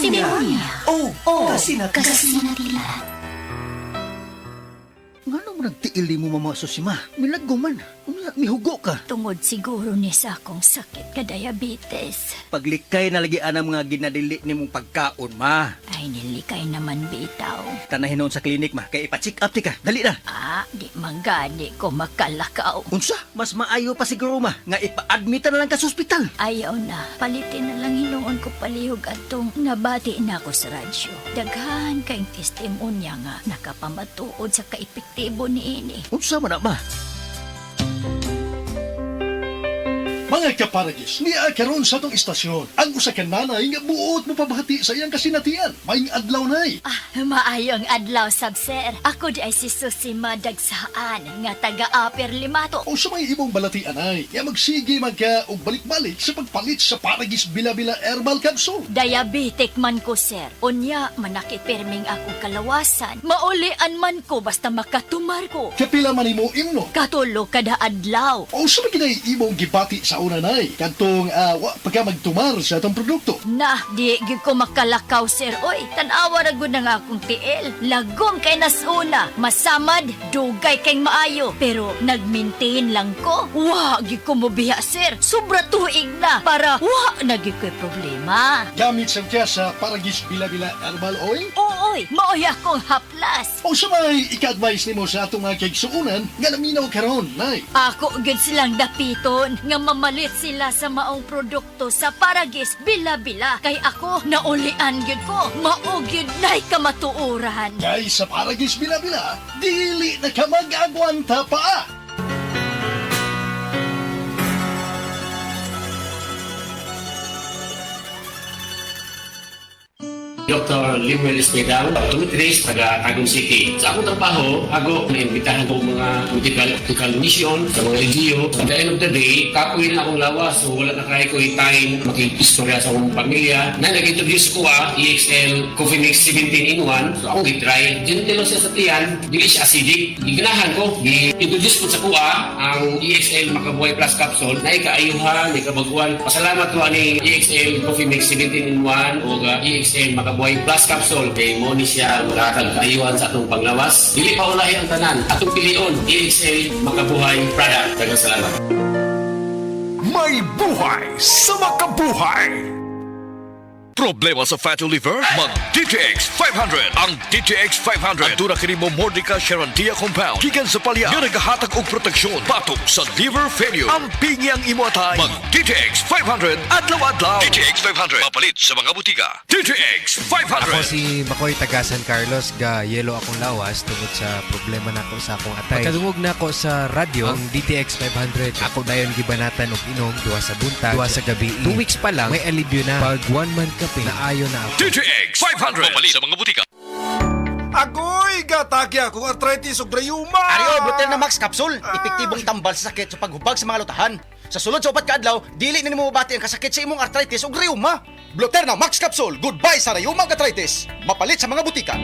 testimonya. Kasinatila. Nga naman nagtiili mo mamaso si ma. Milaggo man. Mihugo ka. Tungod siguro ni sa akong sakit ka diabetes. Paglikay na lagi ang mga ginadili ni mong pagkaon, ma. Ay, nilikay naman bitaw. Tanahin noon sa klinik, ma. Kaya ipa-check up ti ka. Dali na. Di magani ko makalakaw. Unsa? Mas maayo pa siguro, ma. Nga ipa-admit na lang ka sa ospital. Ayaw na. Palitin na lang hinuon ko palihog atong nabati na ako sa radyo. Daghan kayong testimonya nga nakapamatuod sa kaepektibo ni ini. Unsa man na, ma? Mga kaparagis, niya karon sa tong istasyon. Ang usa ka nanay nga buot mo pabahati sa iyang kasinatian. Maing adlaw nay. Maayong adlaw, sir. Ako di ay si Susi Madagsaan nga taga-Upper Limato. O sa may imong balatian ay, nga magsige magka og balik-balik sa pagpalit sa Paragis Bila-Bila Herbal Capsule. Diabetic man ko, sir. Unya, manakipirming akong kalawasan. Maulian man ko basta makatumar ko. Kapila man imo imno. Katulo kada adlaw. O sa may kinay imong gibati sa una nay, kantong wa pagka magtumar sa atong produkto. Di gyud ko makalakaw, sir. Oy, tanawa ra gud na nga akong tiil. Lagom kay nasuna. Masamad, dugay kay maayo. Pero nag-maintain lang ko. Wa gyud ko mobiya, sir. Sobra tuig na para wa na gyud ko'y problema. Gamit sa kaya sa Paragis Bila-Bila Herbal Oil. Ooy, maoy akong haplas. O sa may ika-advise nimo sa atong mga kaigsuunan nga naminaw karon nay. Ako gyud silang dapiton nga mamalit sila sa maong produkto sa Paragis Bila-Bila. Kay ako naulian gyud ko. Mao gyud nay kamatuoran. Kay sa Paragis Bila-Bila, dili na ka mag-agwanta pa. Dr. Limuel Espedal, optometrist, taga Tagum City. Sa akong trabaho, ako naimbitahan ko mga medical mission sa mga LGU. At the end of the day, kapuin na akong lawas. So wala na kaya ko yung time makikistorya sa akong pamilya. Na nag-introduce ko EXL Coffee Mix 17 in 1. So akong i-try. Gentle siya sa tiyan, dili siya acidic. Giganahan ko, i-introduce ko sa kuha ang EXL Makabuhay Plus Capsule na ikaayuhan, ikabaguan. Pasalamat ko ani EXL Coffee Mix 17 in 1 o EXL Makabuhay Plus Capsule kay mo ni siya makakag kaayuhan sa atong panglawas. Dili pa ulahi ang tanan. Atong pilion, EXL Makabuhay product. Daghang salamat. May buhay sa makabuhay! Problema sa fatty liver? Mag DTX 500. Ang DTX 500 ang tura kini mo Mordica Charantia compound gikan sa palya nga nagahatag og proteksyon batok sa liver failure. Ang pingyang imuatay. Mag DTX 500 adlaw-adlaw. DTX 500 mapalit sa mga butika. DTX 500. Ako si Makoy taga San Carlos ga yelo akong lawas tungod sa problema nako sa akong atay. Pagkadungog nako sa radyo ang DTX 500 ako dayon gibanatan og inom duha sa buntag, duha sa gabi. 2 weeks pa lang may alibyo na. Pag 1 month kape naayo na ako. DTX 500 mapalit sa mga butika. Agoy, gatagi akong arthritis ug rayuma. Ario, Brutel na Max Capsule. Epektibong tambal sa sakit sa paghubag sa mga lutahan. Sa sulod sa upat ka adlaw, dili na nimo mabati ang kasakit sa imong arthritis ug rayuma. Brutel na Max Capsule. Goodbye sa rayuma ug arthritis. Mapalit sa mga butika.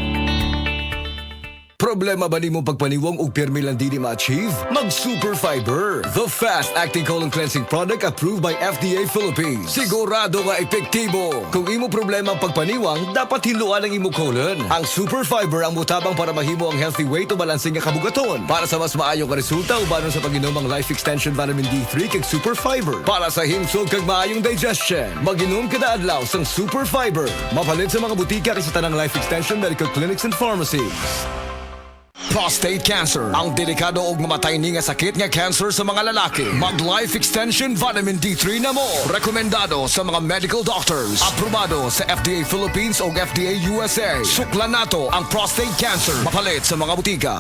Problema ba ni mo pagpaniwang og permi lang dili ma-achieve? Mag Super Fiber, the fast-acting colon cleansing product approved by FDA Philippines. Sigurado nga epektibo. Kung imo problema ang pagpaniwang, dapat hiluan ang imo colon. Ang Super Fiber ang mutabang para mahimo ang healthy weight o balansing nga kabugaton. Para sa mas maayo nga resulta ubanon sa pag-inom ang Life Extension Vitamin D3 kag Super Fiber. Para sa himsog kag maayong digestion, mag-inom kada adlaw sang Super Fiber. Mapalit sa mga butika kay sa tanang Life Extension Medical Clinics and Pharmacies. Prostate cancer, ang delikado og mamatay ni nga sakit nga cancer sa mga lalaki. Mag Life Extension Vitamin D3 na mo. Rekomendado sa mga medical doctors. Aprobado sa FDA Philippines o FDA USA. Suklan nato ang prostate cancer. Mapalit sa mga butika.